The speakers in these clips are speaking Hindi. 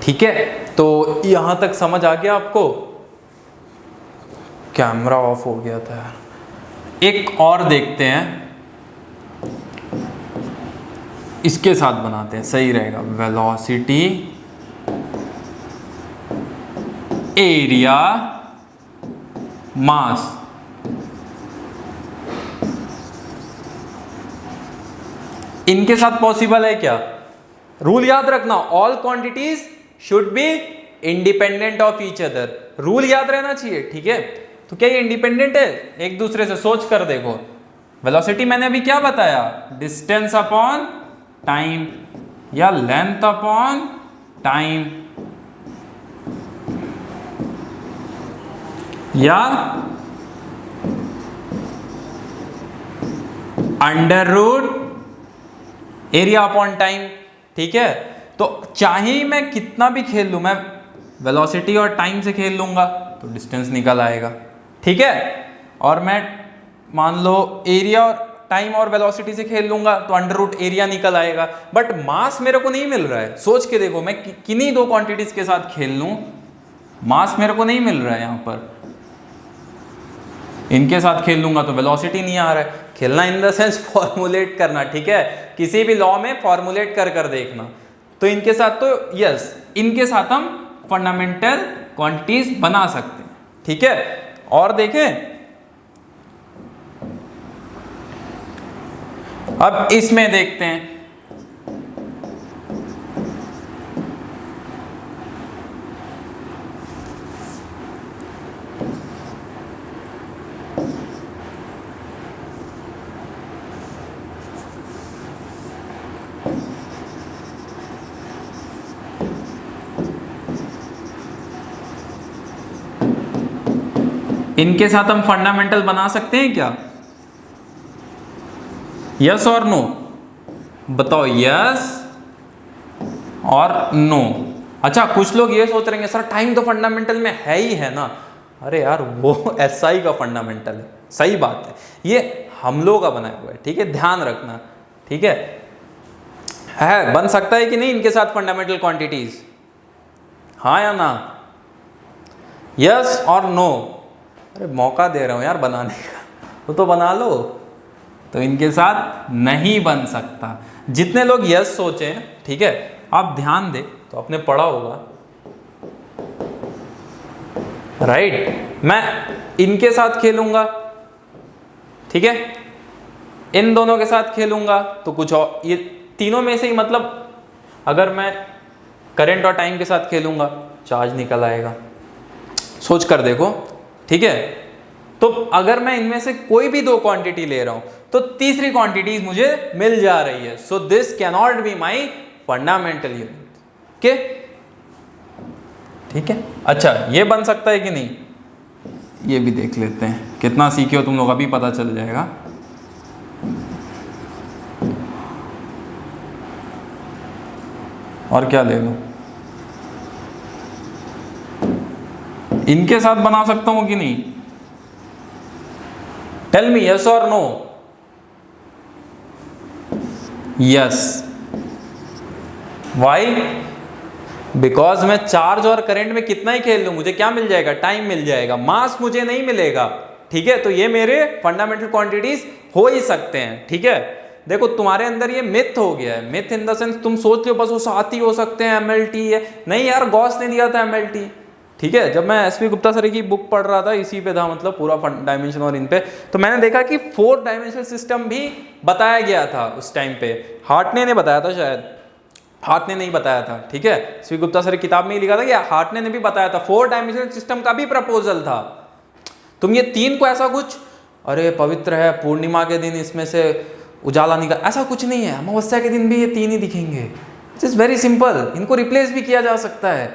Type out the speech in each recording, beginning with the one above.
ठीक है, तो यहां तक समझ आ गया आपको? कैमरा ऑफ हो गया था। एक और देखते हैं, इसके साथ बनाते हैं, सही रहेगा। वेलोसिटी, एरिया, मास। इनके साथ पॉसिबल है क्या? रूल याद रखना, all quantities should be independent of each other. Rule याद रहना चाहिए, ठीक है? तो क्या ये इंडिपेंडेंट है एक दूसरे से? सोच कर देखो। वेलोसिटी मैंने अभी क्या बताया? डिस्टेंस अपॉन टाइम या लेंथ अपॉन टाइम या under root area upon time. ठीक है, तो चाहे मैं कितना भी खेल लूं, मैं वेलोसिटी और टाइम से खेल लूंगा तो डिस्टेंस निकल आएगा। ठीक है, और मैं मान लो एरिया और टाइम और वेलोसिटी से खेल लूंगा तो अंडर रूट एरिया निकल आएगा। बट मास मेरे को नहीं मिल रहा है। सोच के देखो, मैं किन्हीं दो क्वांटिटीज के साथ खेल लूं, मास मेरे को नहीं मिल रहा है। यहां पर इनके साथ खेल लूंगा तो वेलोसिटी नहीं आ रहा है। खेलना इन द सेंस फॉर्मुलेट करना, ठीक है? किसी भी लॉ में फॉर्मुलेट कर कर देखना। तो इनके साथ तो यस, इनके साथ हम फंडामेंटल क्वांटिटीज बना सकते हैं। ठीक है, और देखें, अब इसमें देखते हैं। इनके साथ हम फंडामेंटल बना सकते हैं क्या? यस और नो? बताओ, यस और नो। अच्छा, कुछ लोग ये सोच रहे हैं सर टाइम तो फंडामेंटल में है ही है ना। अरे यार, वो एसआई का फंडामेंटल है। सही बात है, ये हम लोगों का बनाया हुआ है। ठीक है, ध्यान रखना। ठीक है, बन सकता है कि नहीं इनके साथ फंडामेंटल क्वांटिटीज? हाँ या ना? यस और नो? अरे मौका दे रहा हूं यार बनाने का, तो बना लो। तो इनके साथ नहीं बन सकता। जितने लोग यस सोचे, ठीक है, आप ध्यान दे तो आपने पढ़ा होगा, राइट? मैं इनके साथ खेलूंगा, ठीक है, इन दोनों के साथ खेलूंगा तो कुछ और, ये तीनों में से ही, मतलब अगर मैं करंट और टाइम के साथ खेलूंगा चार्ज निकल आएगा। सोच कर देखो। ठीक है, तो अगर मैं इनमें से कोई भी दो क्वांटिटी ले रहा हूं तो तीसरी क्वांटिटी मुझे मिल जा रही है। So this can not be my fundamental unit. Okay, ठीक है। अच्छा, ये बन सकता है कि नहीं, ये भी देख लेते हैं। कितना सीखे हो तुम लोग अभी पता चल जाएगा। और क्या ले लो? इनके साथ बना सकता हूं कि नहीं? टेल मी, यस और नो? यस। व्हाई? बिकॉज मैं चार्ज और करंट में कितना ही खेल लूं, मुझे क्या मिल जाएगा? टाइम मिल जाएगा, मास मुझे नहीं मिलेगा। ठीक है, तो ये मेरे फंडामेंटल क्वांटिटीज हो ही सकते हैं। ठीक है, देखो तुम्हारे अंदर ये मिथ हो गया है। मिथ इन द सेंस तुम सोच लो बस वो साथ ही हो सकते हैं, एमएलटी है। नहीं यार, गॉस ने दिया था एमएलटी। ठीक है, जब मैं एसपी गुप्ता सर की बुक पढ़ रहा था, इसी पे था, मतलब पूरा डायमेंशन और इन पे, तो मैंने देखा कि 4 डायमेंशनल सिस्टम भी बताया गया था उस टाइम पे। हार्टने ने बताया था, शायद हार्टने नहीं बताया था। ठीक है, एसपी गुप्ता सर की किताब में ही लिखा था कि हार्टने ने भी बताया था। 4 डायमेंशनल सिस्टम का भी प्रपोजल था। तुम ये 3 को ऐसा कुछ, अरे पवित्र है, पूर्णिमा के दिन इसमें से उजाला निकल, ऐसा कुछ नहीं है। अमावस्या के दिन भी ये 3 ही दिखेंगे। It is very simple. इनको रिप्लेस भी किया जा सकता है।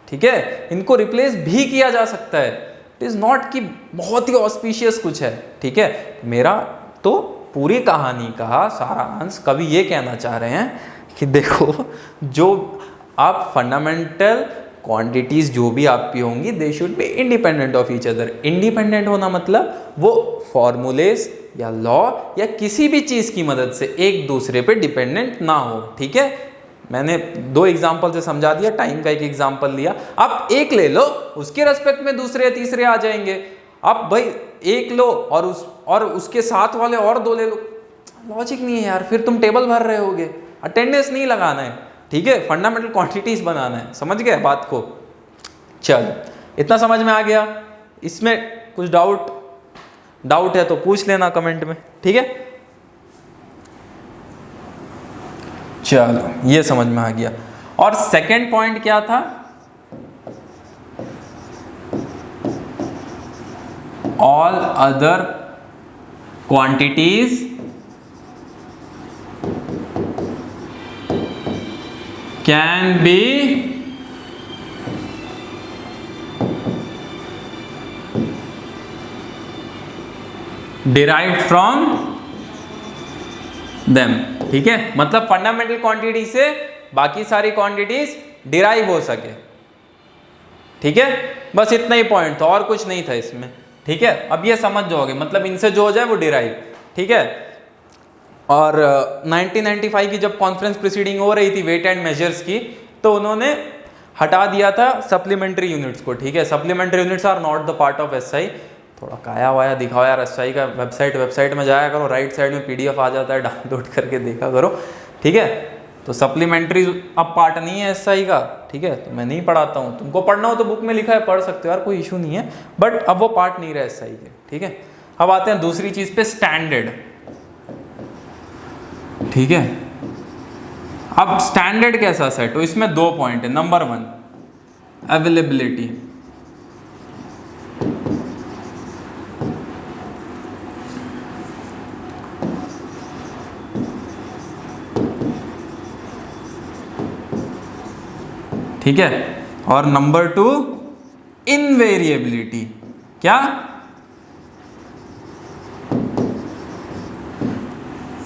ठीक है, इनको रिप्लेस भी किया जा सकता है। इट इज नॉट कि बहुत ही ऑस्पिशियस कुछ है। ठीक है, मेरा तो पूरी कहानी का सारांश कवि ये कहना चाह रहे हैं कि देखो, जो आप फंडामेंटल क्वांटिटीज जो भी आपकी होंगी, दे should be independent of each other. Independent होना मतलब वो फॉर्मूलेस या लॉ या किसी भी चीज की मदद से एक दूसरे पे डिपेंडेंट ना हो। ठीक है, मैंने 2 एग्जाम्पल से समझा दिया, टाइम का एक एग्जाम्पल लिया, अब एक ले लो, उसके रेस्पेक्ट में दूसरे या तीसरे आ जाएंगे। अब भाई एक लो और उसके साथ वाले और 2 ले लो, लॉजिक नहीं है यार, फिर तुम टेबल भर रहे होगे, अटेंडेंस नहीं लगाना है, ठीक है, फंडामेंटल क्वांटिटीज बनाना है। समझ गए बात को? चलो इतना समझ में आ गया। इसमें कुछ डाउट है तो पूछ लेना कमेंट में, ठीक है। चलो ये समझ में आ गया। और सेकंड पॉइंट क्या था? All other quantities can be derived from them, ठीक है, मतलब फंडामेंटल क्वांटिटी से बाकी सारी क्वांटिटीज डिराइव हो सके, ठीक है। बस इतना ही पॉइंट था, और कुछ नहीं था इसमें, ठीक है। अब ये समझ जाओगे, मतलब इनसे जो हो जाए वो डिराइव, ठीक है। और 1995 की जब कॉन्फ्रेंस प्रोसीडिंग हो रही थी वेट एंड मेजर्स की, तो उन्होंने हटा दिया था सप्लीमेंट्री यूनिट्स को, ठीक है। Supplementary units are not the part of SI. थोड़ा काया वाया दिखाओ यार, एसआई का वेबसाइट में जाया करो, राइट साइड में पीडीएफ आ जाता है, डाउनलोड करके देखा करो, ठीक है। तो सप्लीमेंट्री अब पार्ट नहीं है एसआई का, ठीक है, तो मैं नहीं पढ़ाता हूँ। तुमको पढ़ना हो तो बुक में लिखा है, पढ़ सकते हो यार, कोई इशू नहीं है, बट अब वो पार्ट नहीं रहा एसआई के, ठीक है। अब आते हैं दूसरी चीज पे, स्टैंडर्ड, ठीक है। अब स्टैंडर्ड कैसा सेट हो, इसमें 2 पॉइंट है। नंबर 1 अवेलेबिलिटी, ठीक है। और नंबर 2 इनवेरिएबिलिटी। क्या?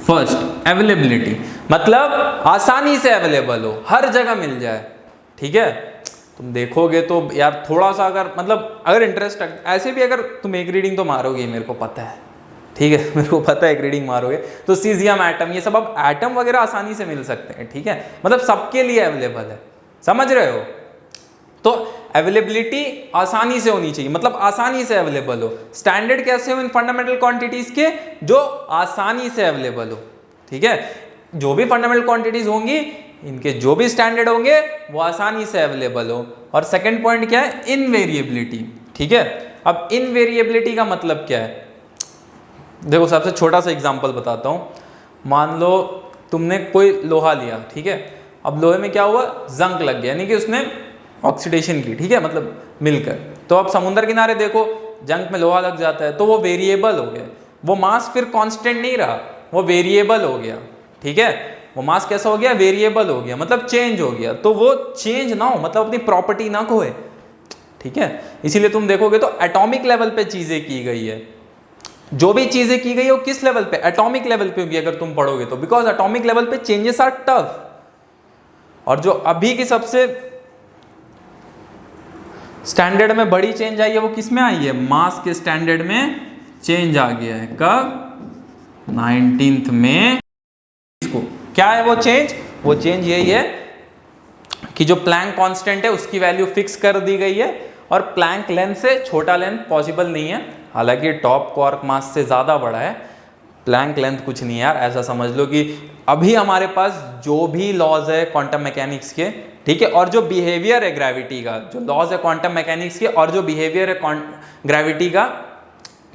फर्स्ट अवेलेबिलिटी, मतलब आसानी से अवेलेबल हो, हर जगह मिल जाए, ठीक है। तुम देखोगे तो यार थोड़ा सा अगर इंटरेस्ट, ऐसे भी अगर तुम एक रीडिंग तो मारोगे, मेरे को पता है, ठीक है, मेरे को पता है एक रीडिंग मारोगे तो सीजियम एटम, ये सब अब एटम वगैरह आसानी से मिल सकते हैं, ठीक है, मतलब सबके लिए अवेलेबल है, समझ रहे हो। तो अवेलेबिलिटी आसानी से होनी चाहिए, मतलब आसानी से अवेलेबल हो। स्टैंडर्ड कैसे हो इन फंडामेंटल क्वांटिटीज के? जो आसानी से अवेलेबल हो, ठीक है। जो भी फंडामेंटल क्वांटिटीज होंगी, इनके जो भी स्टैंडर्ड होंगे वो आसानी से अवेलेबल हो। और सेकंड पॉइंट क्या है? इनवेरिएबिलिटी, ठीक है। अब इनवेरिएबिलिटी का मतलब क्या है? देखो सबसे छोटा सा एग्जांपल बताता हूँ। मान लो तुमने कोई लोहा लिया, ठीक है, अब लोहे में क्या हुआ? जंग लग गया, यानी कि उसने ऑक्सीडेशन की, ठीक है, मतलब मिलकर। तो अब समुद्र किनारे देखो, जंग में लोहा लग जाता है तो वो वेरिएबल हो गया, वो मास फिर कांस्टेंट नहीं रहा, वो वेरिएबल हो गया, ठीक है। वो मास कैसा हो गया? वेरिएबल हो गया, मतलब चेंज हो गया। तो वो चेंज ना हो, मतलब अपनी प्रॉपर्टी ना खोए, ठीक है। इसीलिए तुम देखोगे तो एटॉमिक लेवल पे चीजें की गई है, जो भी चीजें की गई है वो किस लेवल पे? एटॉमिक लेवल पे होगी अगर तुम पढ़ोगे तो, बिकॉज एटॉमिक लेवल पे चेंजेस आर टफ। और जो अभी की सबसे स्टैंडर्ड में बड़ी चेंज आई है वो किस में आई है? मास के स्टैंडर्ड में चेंज आ गया है। कब? 19th में। इसको क्या है वो चेंज? वो चेंज यही है कि जो प्लैंक कांस्टेंट है उसकी वैल्यू फिक्स कर दी गई है, और प्लैंक लेंथ से छोटा लेंथ पॉसिबल नहीं है। हालांकि टॉप क्वार्क मास से ज़्यादा बड़ा है, प्लैंक लेंथ कुछ नहीं है यार। ऐसा समझ लो कि अभी हमारे पास जो भी लॉज है क्वांटम मैकेनिक्स के, ठीक है, और जो बिहेवियर है ग्रेविटी का, जो लॉज है क्वांटम मैकेनिक्स के और जो बिहेवियर है ग्रेविटी का,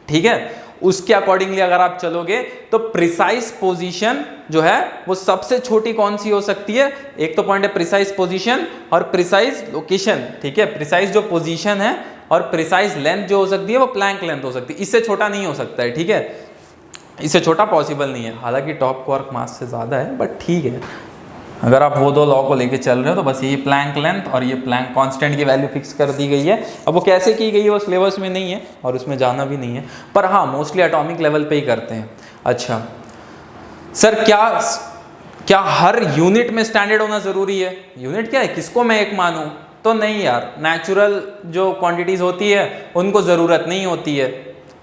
ठीक है, उसके अकॉर्डिंगली अगर आप चलोगे तो प्रिसाइज पोजीशन जो है वो सबसे छोटी कौन सी हो सकती है? एक तो पॉइंट है प्रिसाइज पोजीशन और प्रिसाइज लोकेशन, ठीक है। प्रिसाइज जो पोजीशन है और प्रिसाइज लेंथ जो हो सकती है वो प्लैंक लेंथ हो सकती है, इससे छोटा नहीं हो सकता है, ठीक है, इससे छोटा पॉसिबल नहीं है। हालांकि टॉप क्वार्क मास से ज़्यादा है, बट ठीक है, अगर आप वो 2 लॉ को लेके चल रहे हो तो बस ये प्लैंक लेंथ और ये प्लैंक कांस्टेंट की वैल्यू फिक्स कर दी गई है। अब वो कैसे की गई है वो सिलेबस में नहीं है और उसमें जाना भी नहीं है, पर हाँ मोस्टली एटॉमिक लेवल पे ही करते हैं। अच्छा सर, क्या हर यूनिट में स्टैंडर्ड होना ज़रूरी है? यूनिट क्या है, किसको मैं एक मानूँ? तो नहीं यार, नेचुरल जो क्वांटिटीज़ होती है उनको ज़रूरत नहीं होती है,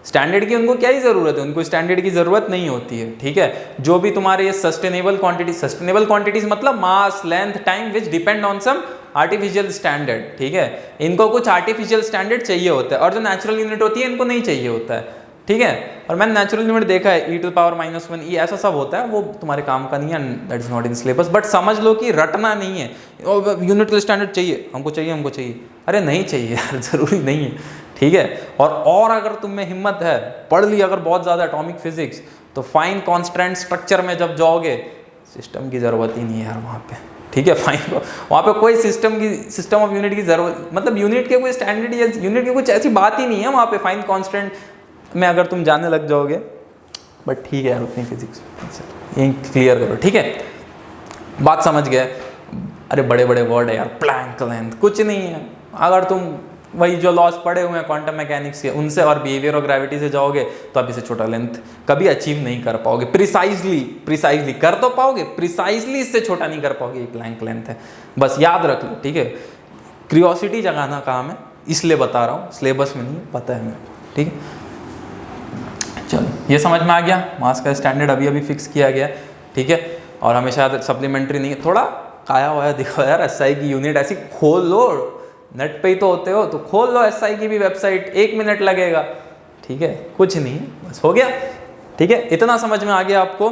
स्टैंडर्ड की उनको क्या ही ज़रूरत है, उनको स्टैंडर्ड की ज़रूरत नहीं होती है, ठीक है। जो भी तुम्हारे ये सस्टेनेबल क्वांटिटीज मतलब mass, length, time which depend on some artificial standard, ठीक है। इनको कुछ आर्टिफिशियल स्टैंडर्ड चाहिए होता है और जो नेचुरल यूनिट होती है इनको नहीं चाहिए होता है, ठीक है। और मैंने नेचुरल यूनिट देखा है, e⁻⁻1 ये ऐसा सब होता है, वो तुम्हारे काम का नहीं है, that is not in syllabus. But समझ लो कि रटना नहीं है, यूनिट स्टैंडर्ड चाहिए हमको चाहिए, अरे नहीं चाहिए यार, जरूरी नहीं है, ठीक है। और अगर तुम में हिम्मत है, पढ़ ली अगर बहुत ज़्यादा एटॉमिक फिजिक्स, तो फाइन कॉन्स्टेंट स्ट्रक्चर में जब जाओगे सिस्टम की ज़रूरत ही नहीं है यार वहाँ पे, ठीक है। फाइन वहाँ पे कोई सिस्टम ऑफ यूनिट की ज़रूरत, मतलब यूनिट के कोई स्टैंडर्ड या यूनिट की कुछ ऐसी बात ही नहीं है वहाँ पे फाइन कॉन्स्टेंट में अगर तुम जाने लग जाओगे। बट ठीक है यार, उतनी फिजिक्स यही क्लियर करो, ठीक है। बात समझ गए। अरे बड़े बड़े वर्ड है यार, प्लैंक लेंथ कुछ नहीं है। अगर तुम वही जो लॉस पढ़े हुए हैं क्वांटम मैकेनिक्स के, उनसे और बिहेवियर और ग्रेविटी से जाओगे तो आप इसे छोटा लेंथ कभी अचीव नहीं कर पाओगे। प्रिसाइजली कर तो पाओगे, प्रिसाइजली इससे छोटा नहीं कर पाओगे, ये प्लैंक लेंथ है, बस याद रख लो, ठीक है। क्यूरियोसिटी जगाना काम है, इसलिए बता रहा हूँ, सिलेबस में नहीं पता है मेरे को, ठीक है। चलो ये समझ में आ गया, मास का स्टैंडर्ड अभी फिक्स किया गया, ठीक है। और हमेशा सप्लीमेंट्री नहीं है, थोड़ा काया वाया दिखो यार, एसआई की यूनिट ऐसी खोल लो, नेट पे ही तो होते हो, तो खोल लो एसआई की भी वेबसाइट, 1 मिनट लगेगा, ठीक है, कुछ नहीं है, बस हो गया, ठीक है। इतना समझ में आ गया आपको।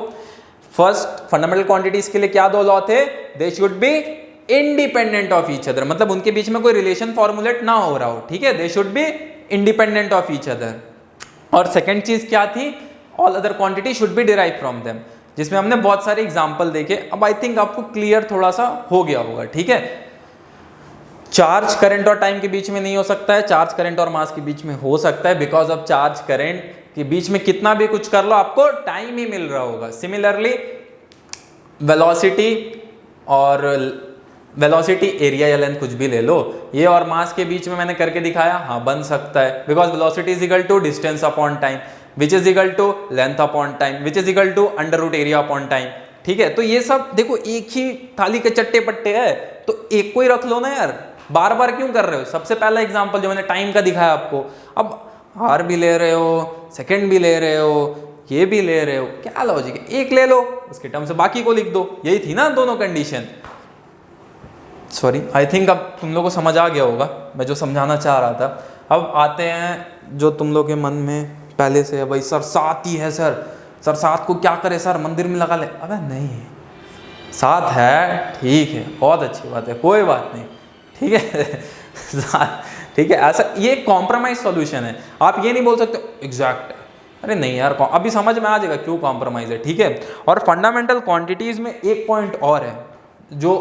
फर्स्ट फंडामेंटल क्वांटिटीज के लिए क्या 2 लॉ थे, दे should be independent of each other, मतलब उनके बीच में कोई रिलेशन फॉर्मुलेट ना हो रहा हो, ठीक है। दे should be independent of each other. और सेकंड चीज क्या थी, all other quantity should be derive from them, जिसमें हमने बहुत सारे एग्जांपल देखे। अब आई थिंक आपको क्लियर थोड़ा सा हो गया होगा, ठीक है। चार्ज करंट और टाइम के बीच में नहीं हो सकता है, चार्ज करंट और मास के बीच में हो सकता है, बिकॉज ऑफ चार्ज करंट के बीच में कितना भी कुछ कर लो आपको टाइम ही मिल रहा होगा। सिमिलरली वेलोसिटी एरिया या लेंथ कुछ भी ले लो, ये और मास के बीच में मैंने करके दिखाया, हाँ बन सकता है, because velocity is equal to distance upon time which is equal to length upon time which is equal to under root area upon time, ठीक है। तो ये सब देखो एक ही थाली के चट्टे पट्टे है, तो एक को ही रख लो ना यार, बार बार क्यों कर रहे हो। सबसे पहला एग्जाम्पल जो मैंने टाइम का दिखाया आपको, अब आर भी ले रहे हो, सेकेंड भी ले रहे हो, ये भी ले रहे हो, क्या लॉजिक है, एक ले लो उसके टर्म से बाकी को लिख दो, यही थी ना दोनों कंडीशन। सॉरी, आई थिंक अब तुम लोग को समझ आ गया होगा मैं जो समझाना चाह रहा था। अब आते हैं जो तुम लोग के मन में पहले से है, भाई सर 7 ही है, सर 7 को क्या करे सर, मंदिर में लगा ले। अबे नहीं, 7 है, ठीक है, बहुत अच्छी बात है, कोई बात नहीं, ठीक है। ठीक है, ऐसा ये कॉम्प्रोमाइज सॉल्यूशन है, आप ये नहीं बोल सकते एग्जैक्ट। अरे नहीं यार, अभी समझ में आ जाएगा क्यों कॉम्प्रोमाइज है, ठीक है। और फंडामेंटल क्वांटिटीज में एक पॉइंट और है जो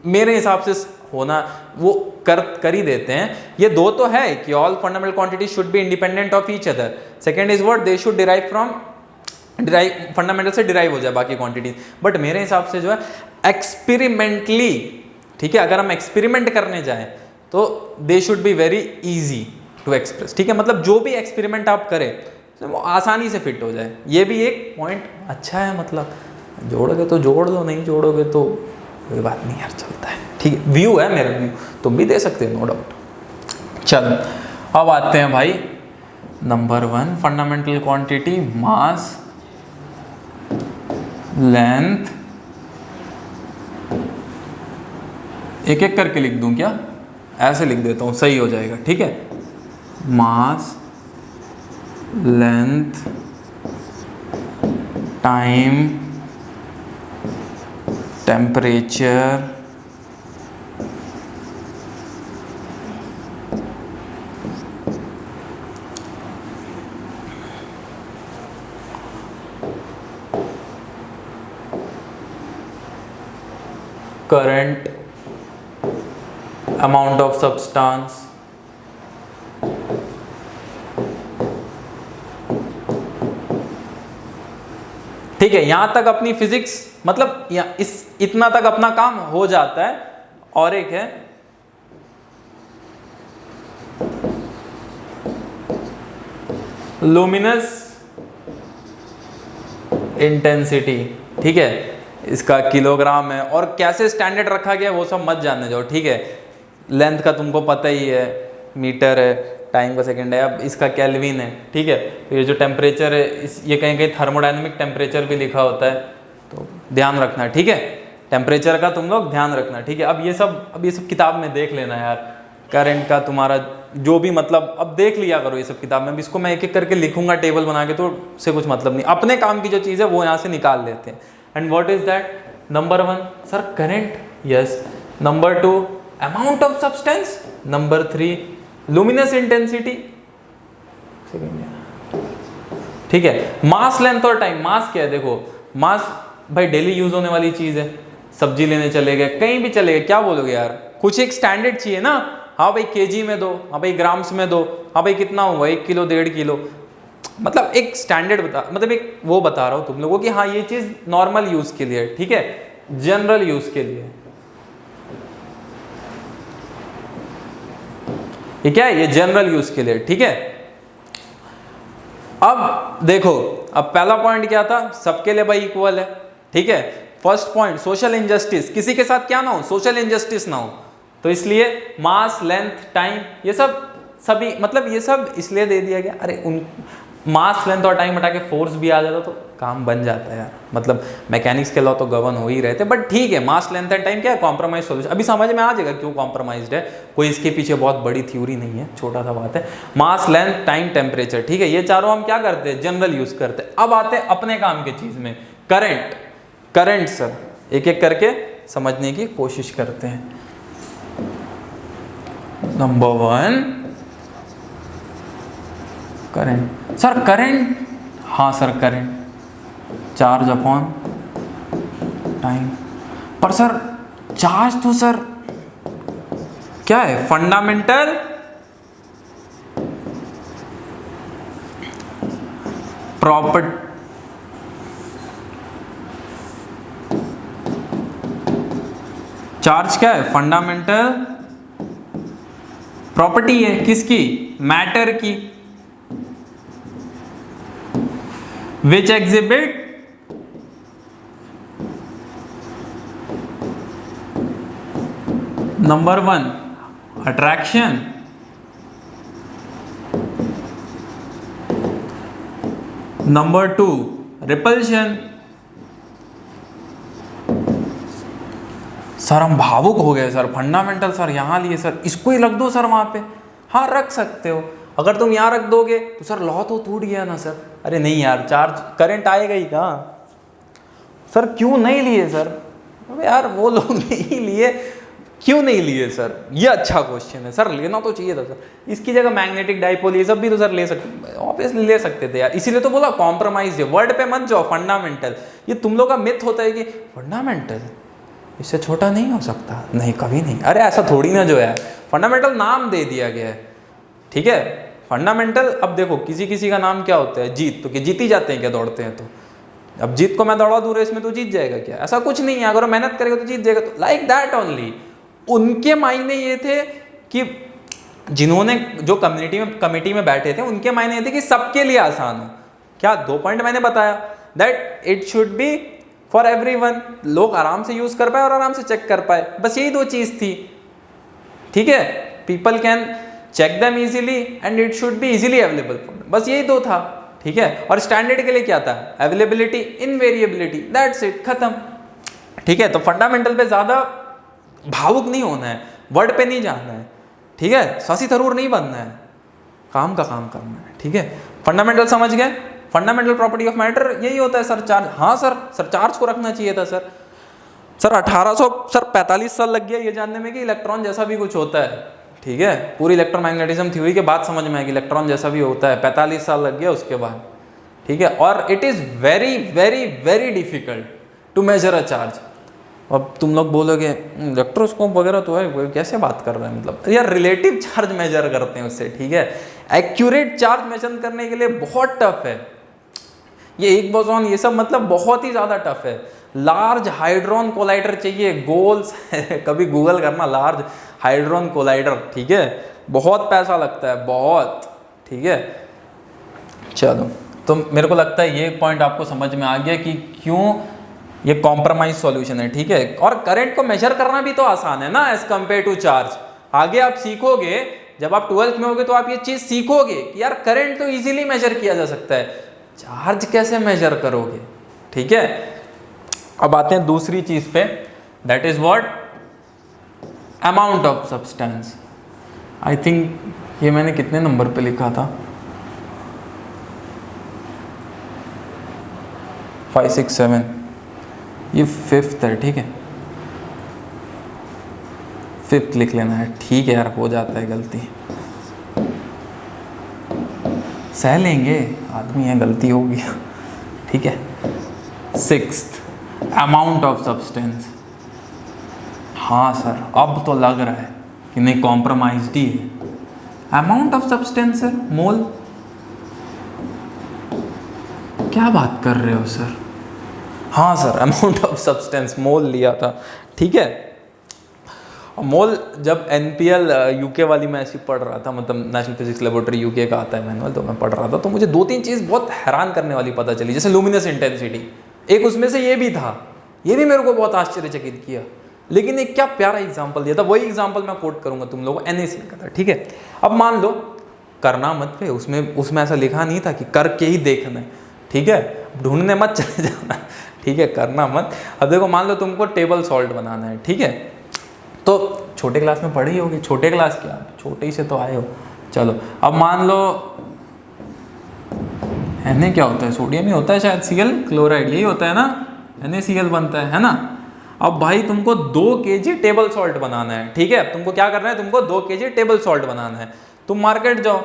मेरे हिसाब से होना, वो कर ही देते हैं। ये 2 तो है कि all fundamental quantities should be independent of each other, second is what, they should derive from fundamental से डिराइव हो जाए बाकी क्वांटिटीज। बट मेरे हिसाब से जो है एक्सपेरिमेंटली, ठीक है, अगर हम एक्सपेरिमेंट करने जाएं तो they should be very easy to express, ठीक है। मतलब जो भी एक्सपेरिमेंट आप करें तो वो आसानी से फिट हो जाए, ये भी एक पॉइंट अच्छा है। मतलब जोड़ोगे तो जोड़ दो, नहीं जोड़ोगे तो कोई बात नहीं यार, चलता है, ठीक है। व्यू है मेरा, व्यू तुम भी दे सकते हो, नो डाउट। चलो अब आते हैं भाई नंबर 1, फंडामेंटल क्वांटिटी मास, लेंथ, एक एक करके लिख दूं क्या, ऐसे लिख देता हूं, सही हो जाएगा, ठीक है। Mass, length, time, temperature, current, amount of substance, ठीक है। यहां तक अपनी फिजिक्स, मतलब इतना तक अपना काम हो जाता है। और एक है लुमिनस इंटेंसिटी, ठीक है, इसका किलोग्राम है और कैसे स्टैंडर्ड रखा गया वो सब मत जानने जाओ, ठीक है। लेंथ का तुमको पता ही है, मीटर है, टाइम का सेकंड है, अब इसका केल्विन है, ठीक है। तो ये जो टेम्परेचर है ये कहीं कहीं थर्मोडायनेमिक टेम्परेचर भी लिखा होता है, तो ध्यान रखना, ठीक है। टेम्परेचर का तुम लोग ध्यान रखना, ठीक है। अब ये सब किताब में देख लेना यार, करंट का तुम्हारा जो भी मतलब अब देख लिया करो ये सब किताब में। अब इसको मैं एक एक करके लिखूंगा टेबल बना के, तो से कुछ मतलब नहीं, अपने काम की जो चीज़ है वो यहाँ से निकाल लेते हैं। And what is that? Number 1 sir current, yes. Number 2 amount of substance, number 3 luminous intensity, ठीक है। मास, लेंथ और टाइम। मास क्या है? देखो मास भाई डेली यूज होने वाली चीज है, सब्जी लेने चले गए, कहीं भी चले गए, क्या बोलोगे यार, कुछ एक स्टैंडर्ड चाहिए ना। हाँ भाई केजी में दो, हाँ भाई ग्राम्स में दो, हाँ भाई कितना हुआ, 1 किलो 1.5 किलो, मतलब एक स्टैंडर्ड बता, मतलब एक वो बता रहा हूँ तुम लोगों की, हाँ ये चीज नॉर्मल यूज के लिए, ठीक है, जनरल यूज के लिए। ये क्या है? ये जनरल यूज के लिए, ठीक है। अब देखो, अब पहला पॉइंट क्या था? सबके लिए भाई इक्वल है, ठीक है। फर्स्ट पॉइंट सोशल इंजस्टिस, किसी के साथ क्या ना हो, सोशल इंजस्टिस ना हो, तो इसलिए मास, लेंथ, टाइम ये सब सभी मतलब ये सब इसलिए दे दिया गया। अरे उन मास, लेंथ और टाइम हटा के फोर्स भी आ जाता तो काम बन जाता है यार, मतलब मैकेनिक्स के लॉ तो गवर्न हो ही रहे थे, बट ठीक है, मास, लेंथ एंड टाइम क्या है? Compromise solution. अभी समझ में आ जाएगा क्यों कॉम्प्रोमाइज्ड है, कोई इसके पीछे बहुत बड़ी थ्योरी नहीं है, छोटा सा बात है। मास, लेंथ, टाइम, टेम्परेचर, ठीक है, ये चारों हम क्या करते हैं? जनरल यूज करते हैं। अब आते हैं अपने काम की चीज में, करंट। करंट सर एक एक करके समझने की कोशिश करते हैं। Number 1 current. सर करंट, हाँ sir current charge upon time, पर सर चार्ज तो सर क्या है? फंडामेंटल प्रॉपर्टी, चार्ज क्या है? फंडामेंटल प्रॉपर्टी है, किसकी? मैटर की, विच exhibit number 1 attraction, number 2 repulsion. Sir हम भावुक हो गए सर, फंडामेंटल सर यहाँ लिए सर, इसको ही रख दो सर वहाँ पे। हाँ रख सकते हो, अगर तुम यहाँ रख दोगे तो सर लॉ तो टूट गया ना सर। अरे नहीं यार, चार्ज करंट आएगा ही कहाँ सर, क्यों नहीं लिए सर? अबे यार वो लोग नहीं लिए, क्यों नहीं लिए सर? ये अच्छा क्वेश्चन है सर, लेना तो चाहिए था सर। इसकी जगह मैग्नेटिक डाइपोल ये सब भी तो सर ले सकते, ऑब्वियसली ले सकते थे यार, इसीलिए तो बोला कॉम्प्रोमाइज है। वर्ड पे मत जाओ, फंडामेंटल। ये तुम लोग का मिथ होता है कि फंडामेंटल इससे छोटा नहीं हो सकता, नहीं कभी नहीं। अरे ऐसा थोड़ी ना जो है, फंडामेंटल नाम दे दिया गया है, ठीक है। फंडामेंटल, अब देखो किसी किसी का नाम क्या होता है? जीत। तो क्या जीत ही जाते हैं क्या दौड़ते हैं? तो अब जीत को मैं दौड़ा दूँ रेस में तो जीत जाएगा क्या? ऐसा कुछ नहीं है, अगर मेहनत करेगा तो जीत जाएगा। तो लाइक दैट ओनली। उनके मायने ये थे कि जिन्होंने जो कमेटी में बैठे थे, उनके मायने ये थे कि सबके लिए आसान हो। क्या 2 पॉइंट मैंने बताया, that it should B for everyone, लोग आराम से यूज कर पाए और आराम से चेक कर पाए, बस यही 2 चीज थी, ठीक है। People can check them easily and it should be easily available, बस यही 2 था, ठीक है। और स्टैंडर्ड के लिए क्या था? अवेलेबिलिटी, इनवेरिएबिलिटी, दैट्स इट, खत्म, ठीक है। तो फंडामेंटल पे ज्यादा भावुक नहीं होना है, वर्ड पे नहीं जाना है, ठीक है। शशि थरूर नहीं बनना है, काम का काम करना है, ठीक है। फंडामेंटल समझ गए? फंडामेंटल प्रॉपर्टी ऑफ मैटर यही होता है सर, चार्ज। हाँ सर चार्ज को रखना चाहिए था सर। 1845 साल लग गया ये जानने में कि इलेक्ट्रॉन जैसा भी कुछ होता है, ठीक है। पूरी इलेक्ट्रोमैग्नेटिज्म थ्योरी के बाद समझ में आया कि इलेक्ट्रॉन जैसा भी होता है, 45 साल लग गया उसके बाद, ठीक है। और it is very very very difficult to measure a charge. अब तुम लोग बोलोगे इलेक्ट्रोस्कोप वगैरह तो है, कैसे बात कर रहे हैं? मतलब यार रिलेटिव चार्ज मेजर करते हैं उससे, ठीक है। एक्यूरेट चार्ज मेजर करने के लिए बहुत टफ है ये, एक बोसॉन ये सब मतलब बहुत ही ज़्यादा टफ है। लार्ज हाइड्रोन कोलाइडर चाहिए, गोल्स कभी गूगल करना, लार्ज हाइड्रोन कोलाइडर, ठीक है। बहुत पैसा लगता है, बहुत, ठीक है। चलो, तो मेरे को लगता है ये पॉइंट आपको समझ में आ गया कि क्यों ये कॉम्प्रोमाइज सॉल्यूशन है, ठीक है। और करंट को मेजर करना भी तो आसान है ना, एज कंपेयर टू चार्ज। आगे आप सीखोगे जब आप 12th में होगे तो आप ये चीज सीखोगे कि यार करंट तो इजीली मेजर किया जा सकता है, चार्ज कैसे मेजर करोगे। ठीक है, अब आते हैं दूसरी चीज पे, that is what, amount of substance. I think ये मैंने कितने नंबर पे लिखा था, 5, 6, 7, ये 5th है। ठीक है, 5th लिख लेना है। ठीक है यार, हो जाता है गलती, सह लेंगे, आदमी है, गलती होगी। ठीक है, 6th, अमाउंट ऑफ सब्सटेंस। हाँ सर, अब तो लग रहा है कि नहीं, कॉम्प्रोमाइज्ड ही है। अमाउंट ऑफ सब्सटेंस सर, मोल, क्या बात कर रहे हो सर? हाँ सर, अमाउंट ऑफ सब्सटेंस मोल लिया था। ठीक है, मोल जब NPL यूके वाली मैं ऐसी पढ़ रहा था, मतलब नेशनल फिजिक्स लेबोरेटरी यूके का आता है मैनुअल, तो मैं पढ़ रहा था, तो मुझे 2-3 चीज़ बहुत हैरान करने वाली पता चली। जैसे लुमिनस इंटेंसिटी, एक उसमें से ये भी था, ये भी मेरे को बहुत आश्चर्यचकित किया। लेकिन एक क्या प्यारा एग्जाम्पल दिया था, वही एग्जाम्पल मैं कोट करूंगा तुम लोगों को, NaCl का था। ठीक है, अब मान लो करना मत पे, उसमें ऐसा लिखा नहीं था कि करके ही देखना है। ठीक है, ढूंढने मत चले जाना। ठीक है, करना मत। अब देखो, मान लो तुमको टेबल सॉल्ट बनाना है। ठीक है, तो छोटे क्लास में पढ़ी होगी, छोटे क्लास क्या, छोटे ही से तो आए हो। चलो, अब मान लो Na क्या होता है, सोडियम ही होता है शायद, Cl क्लोराइड, यही होता है ना, NaCl बनता है ना। अब भाई तुमको 2 kg टेबल सॉल्ट बनाना है। ठीक है, तुमको क्या करना है, तुमको 2 kg टेबल सॉल्ट बनाना है। तुम मार्केट जाओ,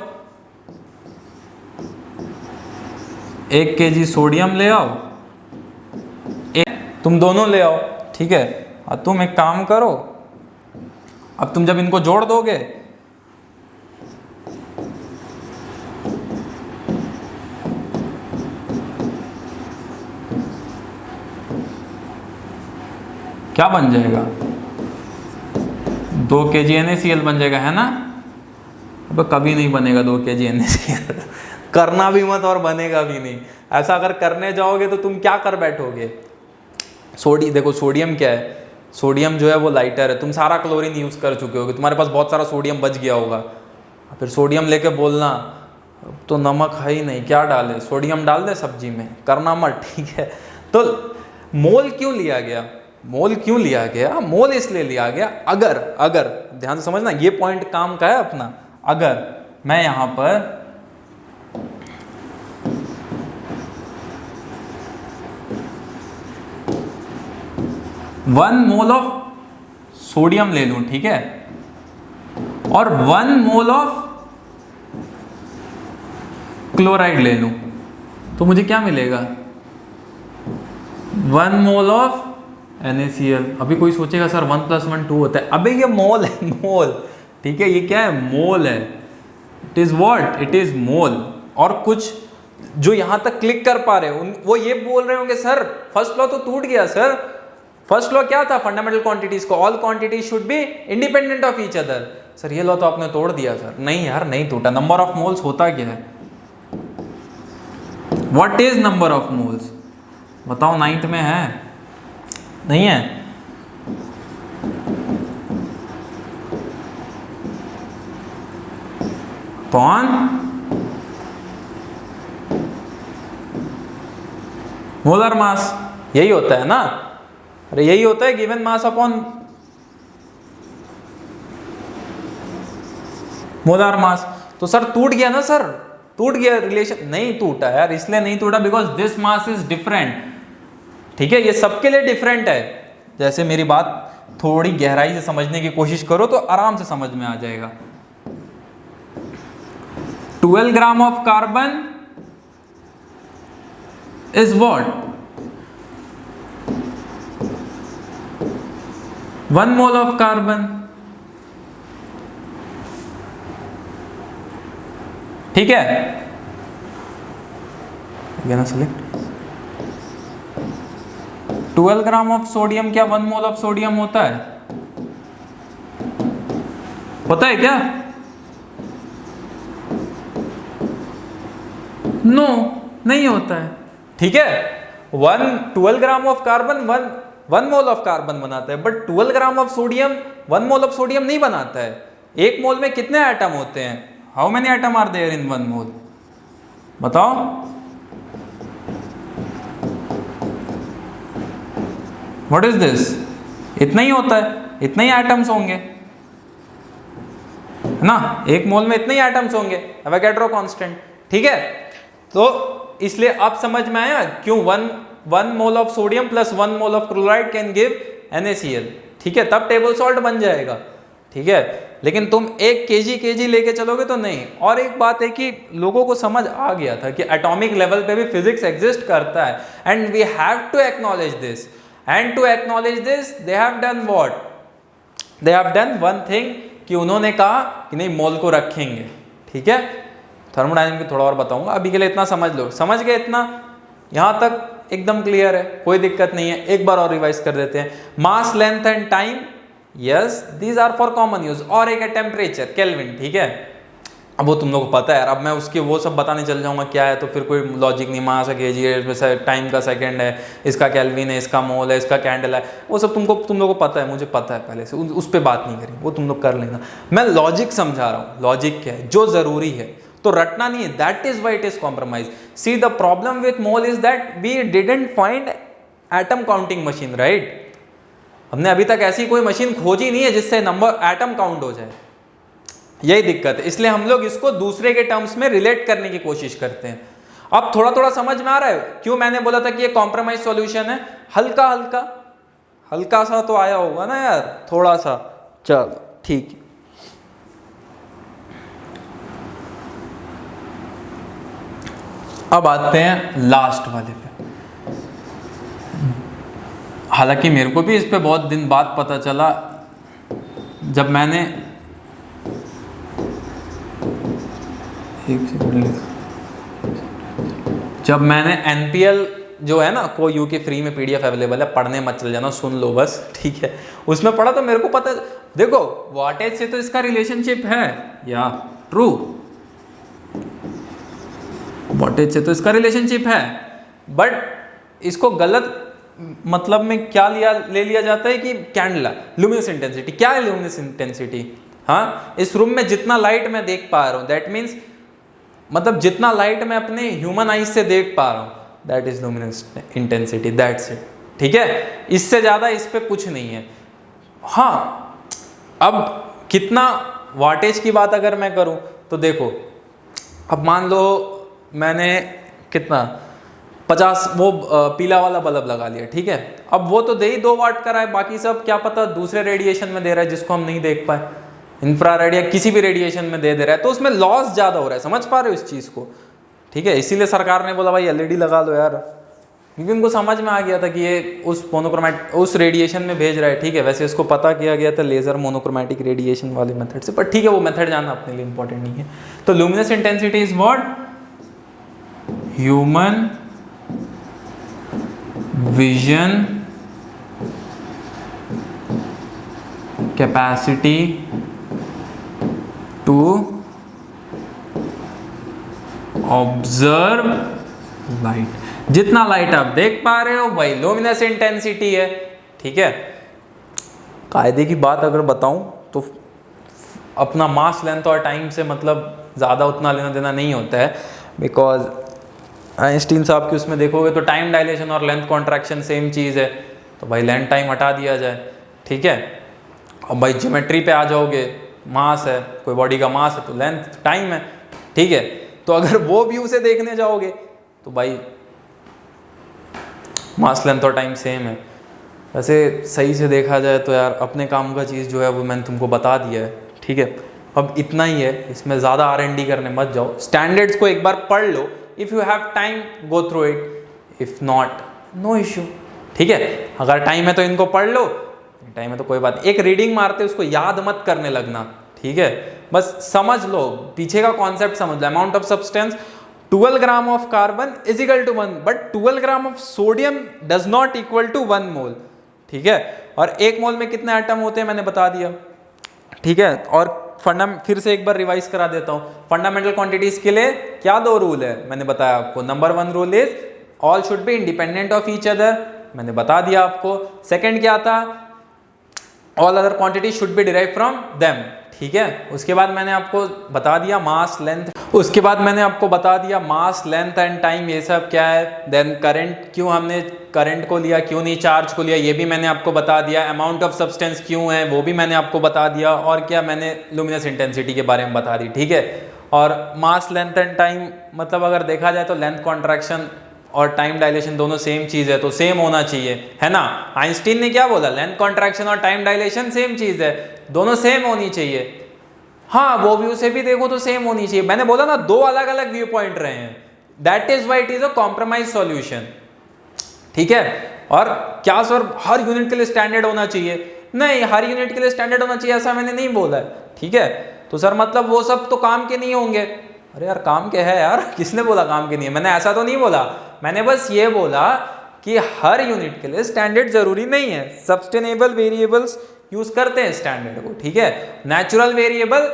1 kg सोडियम ले आओ, तुम दोनों ले आओ। ठीक है, और तुम एक काम करो, अब तुम जब इनको जोड़ दोगे, क्या बन जाएगा, 2 kg NaCl बन जाएगा, है ना। अब कभी नहीं बनेगा 2 kg NaCl। करना भी मत और बनेगा भी नहीं। ऐसा अगर करने जाओगे तो तुम क्या कर बैठोगे। देखो सोडियम क्या है, सोडियम जो है वो लाइटर है, तुम सारा क्लोरीन यूज कर चुके होगे, तुम्हारे पास बहुत सारा सोडियम बच गया होगा। फिर सोडियम लेके बोलना तो नमक है ही नहीं, क्या डाले, सोडियम डाल दे सब्जी में, करना मत। ठीक है, तो मोल क्यों लिया गया, मोल क्यों लिया गया, मोल इसलिए लिया गया, अगर ध्यान से समझना, ये पॉइंट काम का है अपना। अगर मैं यहां पर वन मोल ऑफ सोडियम ले लूं, ठीक है, और 1 मोल ऑफ क्लोराइड ले लूं, तो मुझे क्या मिलेगा, 1 मोल ऑफ NaCl। अभी कोई सोचेगा सर 1 + 1 2 होता है, अबे ये मोल है, मोल। ठीक है, ये क्या है, मोल है। It is what, it is mole. और कुछ जो यहां तक क्लिक कर पा रहे हैं वो ये बोल रहे होंगे सर फर्स्ट लॉ तो टूट गया। सर फर्स्ट लॉ क्या था फंडामेंटल क्वांटिटीज को, all quantities should be independent of each other. Sir ये लॉ तो आपने तोड़ दिया। सर नहीं यार, नहीं टूटा। नंबर ऑफ मोल्स होता क्या है, what is number of moles, बताओ, 9th में है, नहीं है? अपॉन मोलर मास, यही होता है ना। अरे यही होता है, given mass upon molar mass. तो सर टूट गया ना, सर टूट गया रिलेशन। नहीं टूटा यार, इसलिए नहीं टूटा because this mass is different. ठीक है, ये सबके लिए डिफरेंट है। जैसे मेरी बात थोड़ी गहराई से समझने की कोशिश करो तो आराम से समझ में आ जाएगा। 12 gram of carbon is what, 1 mole of carbon. ठीक है ना, सेलेक्ट 12 ग्राम ऑफ सोडियम क्या 1 मोल ऑफ सोडियम होता है? होता है क्या? नो, नहीं होता है। ठीक है, 12 gram of carbon 1 mole of carbon बनाता है, but 12 gram of sodium 1 mole of sodium नहीं बनाता है। एक मोल में कितने एटम होते हैं? How many atom are there in 1 mole? बताओ। What is this? इतना ही होता है, इतने ही एटम्स होंगे, है ना? एक मोल में इतने ही एटम्स होंगे, एवोगैड्रो कांस्टेंट। ठीक है, तो इसलिए अब समझ में आया क्यों 1 mole of sodium plus 1 mole of chloride can give NaCl। ठीक है, तब टेबल सॉल्ट बन जाएगा। ठीक है, लेकिन तुम 1 kg लेके चलोगे तो नहीं। और एक बात है कि लोगों को समझ आ गया था कि एटॉमिक लेवल पे भी फिजिक्स एग्जिस्ट करता है, and we have to acknowledge this. And to acknowledge this they have done what? They have done one thing, कि उन्होंने कहा कि नहीं मोल को रखेंगे। ठीक है, थर्मोडायनेमिक्स थोड़ा और बताऊंगा, अभी के लिए इतना समझ लो। समझ गए इतना? यहां तक एकदम क्लियर है, कोई दिक्कत नहीं है। एक बार और रिवाइज कर देते हैं। Mass, length and time, yes these are for common use. और एक है टेम्परेचर, केल्विन। ठीक है, अब वो तुम लोग को पता है यार, अब मैं उसके वो सब बताने चल जाऊंगा क्या है, तो फिर कोई लॉजिक नहीं। मास है केजी है, टाइम का सेकंड है, इसका केल्विन है, इसका मोल है, इसका कैंडल है, वो सब तुम लोगों को पता है, मुझे पता है पहले से, उस पर बात नहीं करी, वो तुम लोग कर लेना। मैं लॉजिक समझा रहा हूँ, लॉजिक क्या है, जो जरूरी है तो रटना नहीं है। That is why it is compromise. See the problem with mole is that we didn't find atom counting machine, right? हमने अभी तक ऐसी कोई मशीन खोजी नहीं है जिससे नंबर एटम काउंट हो जाए। यही दिक्कत है, इसलिए हम लोग इसको दूसरे के टर्म्स में रिलेट करने की कोशिश करते हैं। अब थोड़ा थोड़ा समझ में आ रहा है क्यों मैंने बोला था कि ये कॉम्प्रोमाइज सॉल्यूशन है? हल्का हल्का हल्का सा तो आया होगा ना यार, थोड़ा सा। चलो ठीक है, अब आते हैं लास्ट वाले पे। हालांकि मेरे को भी इस पे बहुत दिन बाद पता चला, जब मैंने NPL जो है ना, को यू के फ्री में PDF अवेलेबल है, पढ़ने मत चल जाना, सुन लो बस। ठीक है, उसमें पढ़ा तो मेरे को पता। देखो वाटेज से तो इसका रिलेशनशिप है, या ट्रू, वॉटेज से तो इसका रिलेशनशिप है, बट इसको गलत मतलब में क्या ले लिया जाता है कि कैंडला लुमिनस इंटेंसिटी। क्या है लुमिनस इंटेंसिटी? हाँ, इस रूम में जितना लाइट मैं देख पा रहा हूँ, दैट मीन्स मतलब जितना लाइट मैं अपने ह्यूमन आइज से देख पा रहा हूँ, that is luminous intensity, that's it. ठीक है, इससे ज्यादा इस पे कुछ नहीं है। हाँ, अब कितना वाटेज की बात अगर मैं करूँ तो देखो, अब मान लो मैंने कितना 50 वो पीला वाला बल्ब लगा लिया। ठीक है, अब वो तो दे ही 2 वाट का रहा है, बाकी सब क्या पता दूसरे रेडिएशन में दे रहा है जिसको हम नहीं देख पाए, इंफ्रारेड या किसी भी रेडिएशन में दे रहा है, तो उसमें लॉस ज्यादा हो रहा है। समझ पा रहे हो इस चीज को? ठीक है, इसीलिए सरकार ने बोला भाई LED लगा लो यार, क्योंकि उनको समझ में आ गया था कि ये उस रेडिएशन में भेज रहा है। ठीक है, वैसे इसको पता किया गया था लेजर मोनोक्रोमैटिक रेडिएशन वाले मेथड से, पर ठीक है वो मेथड जानना अपने लिए इंपॉर्टेंट नहीं है। तो luminous intensity is what? Human vision capacity to observe light. जितना लाइट आप देख पा रहे हो वही लुमिनस इंटेंसिटी है। ठीक है, कायदे की बात अगर बताऊं तो अपना मास, लेंथ और टाइम से मतलब ज़्यादा उतना लेना देना नहीं होता है, बिकॉज आइंस्टीन साहब की उसमें देखोगे तो टाइम डायलेशन और लेंथ कॉन्ट्रैक्शन सेम चीज़ है, तो भाई लेंथ टाइम हटा दिया जाए। ठीक है, और भाई ज्योमेट्री पे आ जाओगे, मास है, कोई बॉडी का मास है तो लेंथ टाइम है। ठीक है, तो अगर वो व्यू से देखने जाओगे तो भाई मास, लेंथ और टाइम सेम है। वैसे सही से देखा जाए तो यार अपने काम का चीज़ जो है वो मैंने तुमको बता दिया है। ठीक है, अब इतना ही है, इसमें ज़्यादा R&D करने मत जाओ। स्टैंडर्ड्स को एक बार पढ़ लो, if you have time go through it, if not no issue. ठीक है, अगर टाइम है तो इनको पढ़ लो, टाइम है तो कोई बात। एक रीडिंग मारते उसको याद मत करने लगना। ठीक है, बस समझ लो, पीछे का कॉन्सेप्ट समझ लो। Amount of substance 12 gram of carbon is equal to 1, but 12 gram of sodium does not equal to 1 mole. ठीक है, और 1 मोल में कितने एटम होते हैं मैंने बता दिया। ठीक है, और फिर से एक बार रिवाइज करा देता हूं। फंडामेंटल क्वांटिटीज के लिए क्या 2 रूल है मैंने बताया आपको। Number 1 rule is all should be independent of each other, मैंने बता दिया आपको। सेकंड क्या था? All other quantities should be derive from them. ठीक है। उसके बाद मैंने आपको बता दिया मास लेंथ, उसके बाद मैंने आपको बता दिया मास लेंथ एंड टाइम, ये सब क्या है। देन करंट, क्यों हमने करंट को लिया, क्यों नहीं चार्ज को लिया, ये भी मैंने आपको बता दिया। अमाउंट ऑफ सब्सटेंस क्यों है, वो भी मैंने आपको बता दिया। और क्या, मैंने लुमिनस इंटेंसिटी के बारे में बता दी, ठीक है। और मास लेंथ एंड टाइम मतलब अगर देखा जाए तो लेंथ कॉन्ट्रैक्शन और टाइम डायलेशन दोनों सेम चीज़ है, तो सेम होना चाहिए, है ना। आइंस्टीन ने क्या बोला, लेंथ कॉन्ट्रैक्शन और टाइम डायलेशन सेम चीज़ है, दोनों सेम होनी चाहिए। हाँ, वो व्यू से भी देखो तो सेम होनी चाहिए। मैंने बोला ना, दो अलग अलग व्यू पॉइंट रहे हैं, that is why it is a compromise solution, ठीक है। और क्या सर हर यूनिट के लिए स्टैंडर्ड होना चाहिए? नहीं, हर यूनिट के लिए स्टैंडर्ड होना चाहिए ऐसा मैंने नहीं बोला है, ठीक है। तो सर मतलब वो सब तो काम के नहीं होंगे। अरे यार काम के है यार, किसने बोला काम के नहीं है? मैंने ऐसा तो नहीं बोला, मैंने बस ये बोला कि हर यूनिट के लिए स्टैंडर्ड जरूरी नहीं है। सस्टेनेबल वेरिएबल्स यूज करते हैं स्टैंडर्ड को, ठीक है। नेचुरल वेरिएबल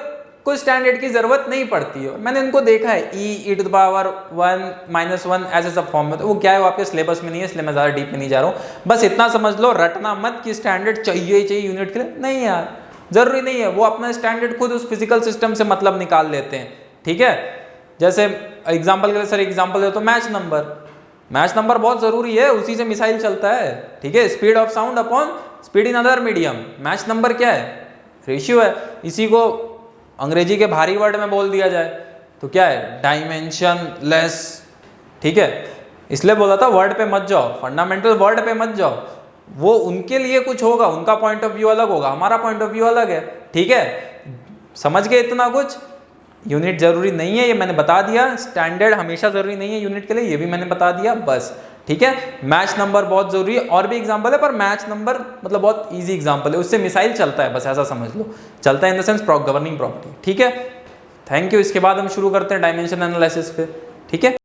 को स्टैंडर्ड की जरूरत नहीं पड़ती है। मैंने इनको देखा है, e to the power 1 - 1 ऐसे सब फॉर्म में, तो वो क्या है वो आपके सिलेबस में नहीं है, इसलिए मैं ज़्यादा डीप में नहीं जा रहा हूँ। बस इतना समझ लो, रटना मत कि स्टैंडर्ड चाहिए ही चाहिए यूनिट के लिए, नहीं यार जरूरी नहीं है। वो अपना स्टैंडर्ड खुद उस फिजिकल सिस्टम से मतलब निकाल लेते हैं, ठीक है। जैसे एग्जाम्पल के लिए सर एग्जाम्पल दे तो मैच नंबर बहुत ज़रूरी है, उसी से मिसाइल चलता है, ठीक है। Speed of sound upon speed in other medium, match number क्या है, रेशियो है। इसी को अंग्रेजी के भारी वर्ड में बोल दिया जाए तो क्या है, डायमेंशन लेस, ठीक है। इसलिए बोला था वर्ड पे मत जाओ, फंडामेंटल वर्ड पे मत जाओ, वो उनके लिए कुछ होगा, उनका पॉइंट ऑफ व्यू अलग होगा, हमारा पॉइंट ऑफ व्यू अलग है, ठीक है। समझ गए इतना कुछ? यूनिट जरूरी नहीं है, ये मैंने बता दिया। स्टैंडर्ड हमेशा जरूरी नहीं है यूनिट के लिए, ये भी मैंने बता दिया, बस, ठीक है। मैच नंबर बहुत जरूरी है, और भी एग्जांपल है, पर मैच नंबर मतलब बहुत इजी एग्जांपल है, उससे मिसाइल चलता है, बस ऐसा समझ लो। चलता है in the sense governing property, ठीक है। Thank you. इसके बाद हम शुरू करते हैं डायमेंशन एनालिसिस पे, ठीक है।